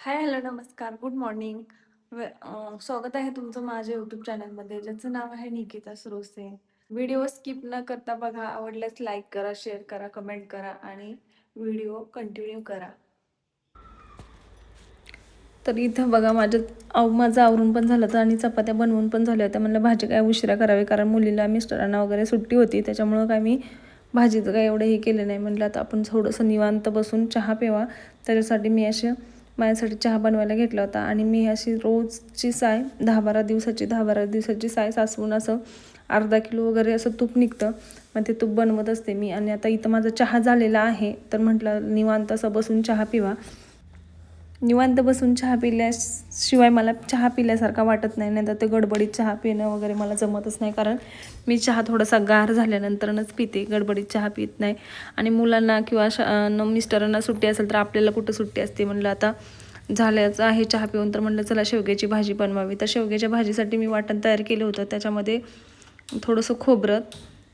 हाय, hello, नमस्कार, good morning. स्वागत आहे तुमचं माझ्या यूट्यूब चॅनलमध्ये, ज्याचं नाव आहे निकिता सुरोसे. व्हिडिओ स्किप न करता बघा. आवडल्यास लाईक करा, शेअर करा, कमेंट करा आणि व्हिडिओ कंटिन्यू करा. तर इथं बघा माझं आवरून पण झालं होतं आणि चपात्या बनवून पण झाल्या होत्या. म्हणलं भाजी काय उशिरा करावी, कारण मुलीला मिस्टरांना वगैरे सुट्टी होती, त्याच्यामुळं काय मी भाजीचं काय एवढं हे केलं नाही. म्हणलं आता आपण थोडंसं निवांत बसून चहा प्यावा. त्याच्यासाठी मी माझ्यासाठी चहा बनवायला घेतला होता. आणि मी अशी रोजची साय 10-12 दिवसाची साय साचवून असं अर्धा किलो वगैरे असं तूप निघतं, मग ते तूप बनवत असते मी. आणि आता इथं माझा चहा झालेला आहे, तर म्हटलं निवांत असं बसून चहा पिवा. निवांत बसून चहा पिल्याशिवाय मला चहा पिल्यासारखा वाटत नाही. नाही तर ते गडबडीत चहा पिणं वगैरे मला जमतच नाही, कारण मी चहा थोडासा गार झाल्यानंतरच पिते, गडबडीत चहा पित नाही. आणि मुलांना किंवा मिस्टरांना सुट्टी असेल तर आपल्याला कुठं सुट्टी असते. म्हणलं आता झाल्याचं आहे चहा पिऊन, तर म्हणलं चला शेवग्याची भाजी बनवावी. तर शेवग्याच्या भाजीसाठी मी वाटण तयार केलं होतं. त्याच्यामध्ये थोडंसं खोबरं,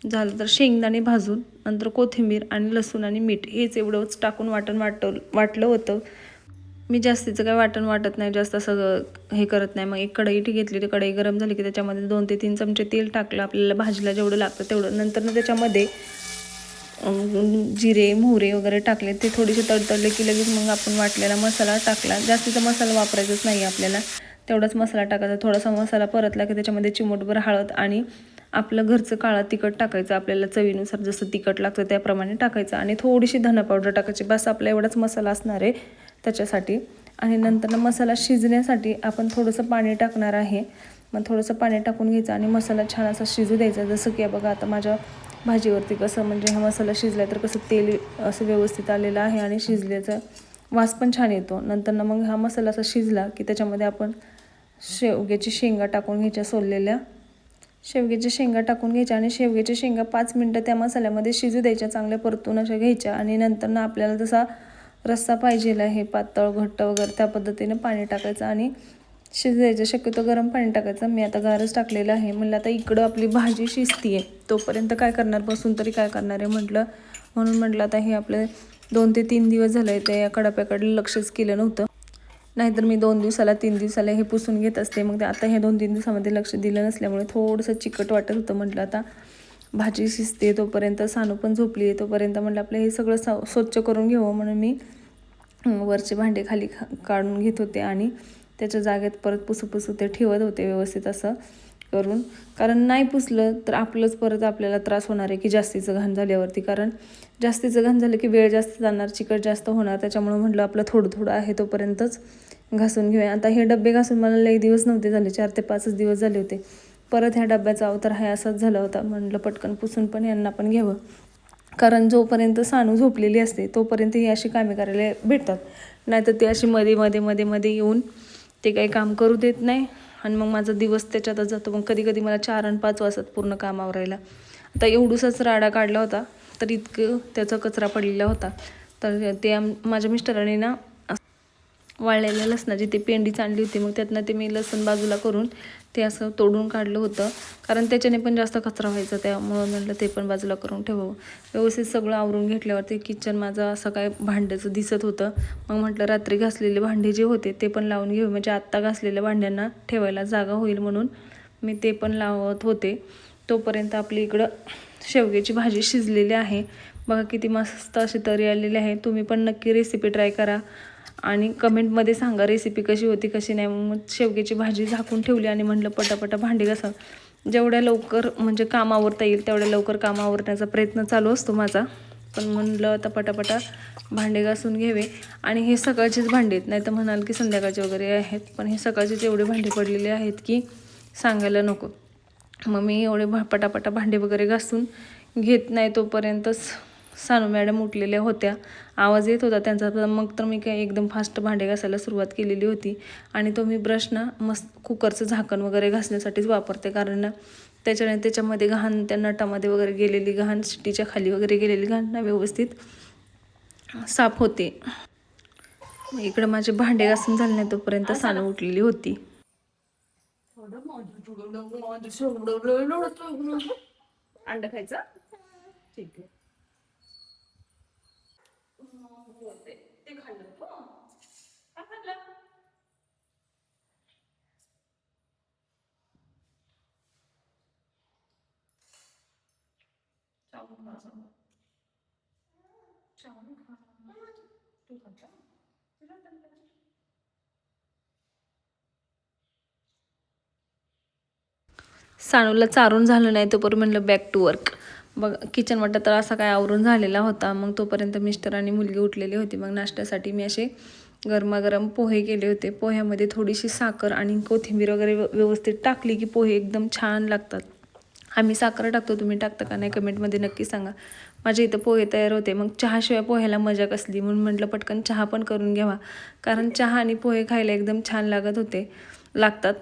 झालं तर शेंगदाणे भाजून, नंतर कोथिंबीर आणि लसूण आणि मीठ हेच एवढंच टाकून वाटलं होतं. मी जास्तीचं काय वाटण वाटत नाही, जास्त असं हे करत नाही. मग एक कढई घेतली, ती कढई गरम झाली की त्याच्यामध्ये 2 ते 3 चमचे तेल टाकलं, आपल्याला भाजीला जेवढं लागतं तेवढं. नंतर त्याच्यामध्ये जिरे मोहरे वगैरे टाकले, ते थोडेसे तडतडले की लगेच मग आपण वाटलेला मसाला टाकला. जास्तीचा मसाला वापरायचाच नाही आपल्याला, तेवढाच मसाला टाकायचा. थोडासा मसाला परतला की त्याच्यामध्ये चिमूटभर हळद आणि आपलं घरचं काळं तिखट टाकायचं, आपल्याला चवीनुसार जसं तिखट लागतं त्याप्रमाणे टाकायचं. आणि थोडीशी धना पावडर टाकायची, बस आपला एवढाच मसाला असणार आहे त्याच्यासाठी. आणि नंतर मसाला शिजण्यासाठी आपण थोडंसं पाणी टाकणार आहे. मग थोडंसं पाणी टाकून घ्यायचं आणि मसाला छान असा शिजू द्यायचा. जसं की बघा आता माझ्या भाजीवरती कसं म्हणजे हा मसाला शिजला तर कसं तेल असं व्यवस्थित आलेलं आहे आणि शिजल्याचा वास पण छान येतो. नंतर मग हा मसाला असा शिजला की त्याच्यामध्ये आपण शेवग्याची शेंगा टाकून घ्यायच्या, सोललेल्या शेवग्याच्या शेंगा टाकून घ्यायच्या. आणि शेवग्याच्या शेंगा 5 मिनटं त्या मसाल्यामध्ये शिजू द्यायच्या, चांगल्या परतून अशा घ्यायच्या. आणि नंतर आपल्याला जसा रस्सा पाहिजे आहे, पातळ घट्ट वगैरे, त्या पद्धतीने पाणी टाकायचं आणि शिजायचं. शक्यतो गरम पाणी टाकायचं, मी आता गारच टाकलेलं आहे. म्हणलं आता इकडं आपली भाजी शिजती आहे, तोपर्यंत काय करणार, बसून तरी काय करणार आहे म्हटलं. म्हणून म्हटलं आता हे आपले 2 ते 3 दिवस झाले ते या कडाप्याकडे लक्षच केलं नव्हतं. नाहीतर मी 2 दिवसाला 3 दिवसाला हे पुसून घेत असते. मग ते आता हे 2-3 दिवसामध्ये लक्ष दिलं नसल्यामुळे थोडंसं चिकट वाटत होतं. म्हटलं आता भाजी शिजते तोपर्यंत, सानू पण झोपली आहे तोपर्यंत, म्हटलं आपलं हे सगळं स्वच्छ करून घेऊ. म्हणून मी वरचे भांडे खाली काढून घेत होते आणि त्याच्या जागेत परत पुसू ते ठेवत होते व्यवस्थित असं करून. कारण नाही पुसलं तर आपलंच परत आपल्याला त्रास होणार आहे की जास्तीचं घाण झाल्यावरती. कारण जास्तीचं घाण झालं की वेळ जास्त जाणार, चिकट जास्त होणार. त्याच्यामुळे म्हटलं आपलं थोडं थोडं आहे तोपर्यंतच घासून घेऊया. आता हे डबे घासून मला लई दिवस नव्हते झाले, 4 ते 5 दिवस झाले होते. परत ह्या डब्याचा अवतार हा असाच झाला होता. म्हटलं पटकन पुसून पण यांना पण घ्यावं, कारण जोपर्यंत सानू झोपलेली असते तोपर्यंत ही अशी कामे करायला भेटतात. नाहीतर ती अशी मध्ये येऊन ते काही काम करू देत नाही आणि मग माझा दिवस त्याच्यातच जातो. मग कधी कधी मला 4 आणि 5 वाजतात पूर्ण काम आवरायला. आता एवढूसाच राडा काढला होता, तर इतकं त्याचा कचरा पडलेला होता. तर ते माझ्या मिस्टरांनी वाळलेल्या लसणाची ती पेंडीच आणली होती. मग त्यातनं ते मी लसूण बाजूला करून ते असं तोडून काढलं होतं, कारण त्याच्याने पण जास्त कचरा व्हायचा. त्यामुळं म्हटलं ते पण बाजूला करून ठेवावं. व्यवस्थित सगळं आवरून घेतल्यावरती किचन माझं असं काय भांड्याचं दिसत होतं. मग म्हटलं रात्री घासलेले भांडे जे होते ते पण लावून घेऊ, म्हणजे आत्ता घासलेल्या भांड्यांना ठेवायला जागा होईल, म्हणून मी ते पण लावत होते. तोपर्यंत आपली इकडं शेवग्याची भाजी शिजलेली आहे. बघा किती मस्त अशी तरी आलेली आहे. तुम्ही पण नक्की रेसिपी ट्राय करा आणि कमेंटमध्ये सांगा रेसिपी कशी होती कशी नाही. मग शेवग्याची भाजी झाकून ठेवली आणि म्हटलं पटापटा भांडी घासा, जेवढ्या लवकर म्हणजे काम आवरता येईल तेवढ्या लवकर काम आवरण्याचा प्रयत्न चालू असतो माझा. पण म्हणलं आता पटापटा भांडे घासून घ्यावे. आणि हे सकाळचेच भांडे आहेत, नाही तर म्हणाल की संध्याकाळचे वगैरे आहेत, पण हे सकाळचेच एवढे भांडे पडलेले आहेत की सांगायला नको. मग मी एवढे पटापटा भांडे वगैरे घासून घेत नाही तोपर्यंतच सानू मॅडम उठलेल्या होत्या, आवाज येत होता त्यांचा. मग तर मी काय एकदम फास्ट भांडे घासायला सुरुवात केलेली होती. आणि तो मी ब्रश मस्त कुकरचं झाकण वगैरे घासण्यासाठीच वापरते, कारण त्याच्यामध्ये घाण, त्या नटामध्ये वगैरे गेलेली घाण, शिट्टीच्या खाली वगैरे गेलेली घाण व्यवस्थित साफ होते. इकडं माझे भांडे घासून झाले नाही तोपर्यंत सानू उठलेली होती. अंड खायचं, ठीक आहे. ते खाल्लं, काय खाल्लं? सानूला चारून झालं नाही तोपर्यंत म्हणलं बॅक टू वर्क. बघ किचन वाटा तर असा काय आवरून झालेला होता. मग तोपर्यंत मिस्टर आणि मुलगी उठलेली होती. मग नाश्त्यासाठी मी असे गरमागरम पोहे केले होते. पोह्यामध्ये थोडीशी साखर आणि कोथिंबीर वगैरे व्यवस्थित टाकली की पोहे एकदम छान लागतात. आम्ही साखर टाकतो, तुम्ही टाकता का नाही कमेंटमध्ये नक्की सांगा. माझ्या इथं पोहे तयार होते. मग चहाशिवाय पोह्याला मजा कसली, म्हणून म्हटलं पटकन चहा पण करून घ्यावा. कारण चहा आणि पोहे खायला एकदम छान लागतात.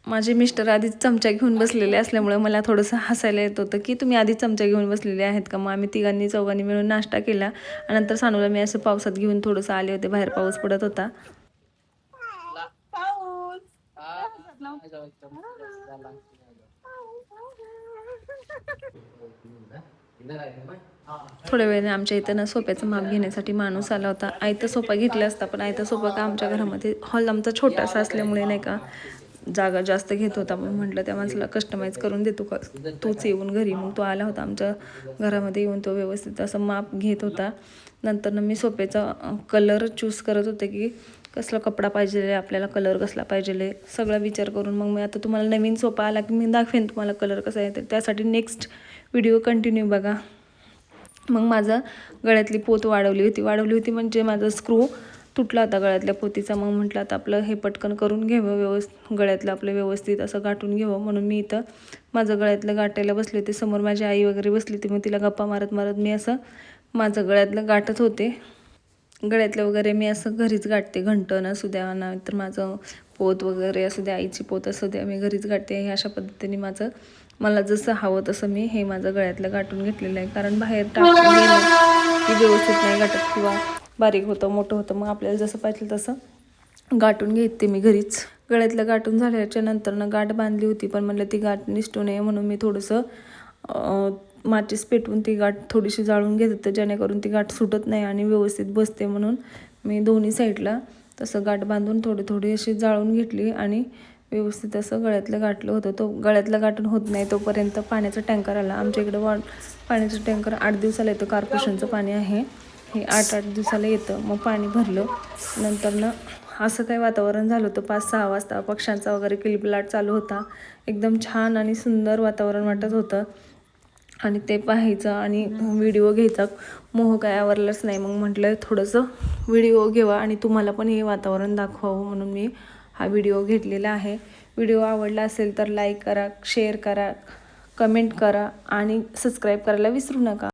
माझे मिस्टर आधीच चमचा घेऊन बसलेले असल्यामुळे मला थोडंसं हसायला येत होतं की तुम्ही आधीच चमचा घेऊन बसलेले आहेत का. मग आम्ही तिघांनी चौघांनी मिळून नाश्ता केला आणि नंतर सानूला मी असं पावसात घेऊन थोडंसं आले होते. बाहेर पाऊस पडत होता. थोड्या वेळाने आमच्या इथं ना सोप्याचं माप घेण्यासाठी माणूस आला होता. आयता सोफा घेतला असता, पण आयता सोफा का आमच्या घरामध्ये हॉल आमचा छोटासा असल्यामुळे नाही का जागा जास्त घेत होता. मग म्हटलं त्या माणसाला कस्टमाइज करून देतो का तूच येऊन घरी. मग तो आला होता आमच्या घरामध्ये येऊन, तो व्यवस्थित असं माप घेत होता. नंतर मी सोप्याचा कलर चूज करत होते की कसला कपडा पाहिजे आपल्याला, कलर कसला पाहिजे, सगळा विचार करून मग मी आता तुम्हाला नवीन सोफा आला की मी दाखवेन तुम्हाला कलर कसा आहे. त्यासाठी नेक्स्ट व्हिडिओ कंटिन्यू बघा. मग माझा गळ्यातली पोत वाढवली होती म्हणजे माझा स्क्रू तुटला होता गळ्यातल्या पोतीचा. मग म्हटलं आता आपलं हे पटकन करून घ्यावं, गळ्यातलं आपलं व्यवस्थित असं गाठून घ्यावं. म्हणून मी इथं माझं गळ्यातलं गाठायला बसले होते. समोर माझी आई वगैरे बसली होती. मग तिला गप्पा मारत मी असं माझं गळ्यातलं गाठत होते. गळ्यातलं वगैरे मी असं घरीच गाठते, घंटण असू द्या नाहीतर माझं पोत वगैरे असू द्या, आईची पोत असू द्या, मी घरीच गाठते. हे अशा पद्धतीने मला जसं हवं तसं मी हे माझं गळ्यातलं गाठून घेतलेलं आहे. कारण बाहेर टाकून गेलं की व्यवस्थित नाही गाठत किंवा बारीक होतं मोठं होतं. मग आपल्याला जसं पाहिजे तसं गाठून घेते मी घरीच. गळ्यातलं गाठून झाल्याच्या नंतर गाठ बांधली होती, पण म्हणलं ती गाठ निसटू नये म्हणून मी थोडंसं माचीस पेटवून ती गाठ थोडीशी जाळून घेत होते, जेणेकरून ती गाठ सुटत नाही आणि व्यवस्थित बसते. म्हणून मी दोन्ही साईडला तसं गाठ बांधून थोडी अशी जाळून घेतली आणि व्यवस्थित असं गळ्यातलं गाठलं होतं. तो गळ्यातलं गाठून होत नाही तोपर्यंत पाण्याचा टँकर आला. आमच्या इकडं पाण्याचं टँकर 8 दिवसाला येतं. कॉर्पोरेशनचं पाणी आहे, हे 8 दिवसाला येतं. मग पाणी भरलं नंतर असं काही वातावरण झालं होतं 5-6 वाजता. पक्ष्यांचा वगैरे किलबिलाट चालू होता. एकदम छान आणि सुंदर वातावरण वाटत होतं आणि ते पाहायचं आणि व्हिडिओ घ्यायचा मोह काय आवरलाच नाही. मग म्हटलं थोडंसं व्हिडिओ घ्यावा आणि तुम्हाला पण हे वातावरण दाखवावं म्हणून मी हा व्हिडिओ घेतलेला आहे. व्हिडिओ आवडला असेल तर लाईक करा, शेअर करा, कमेंट करा आणि सबस्क्राईब करायला विसरू नका.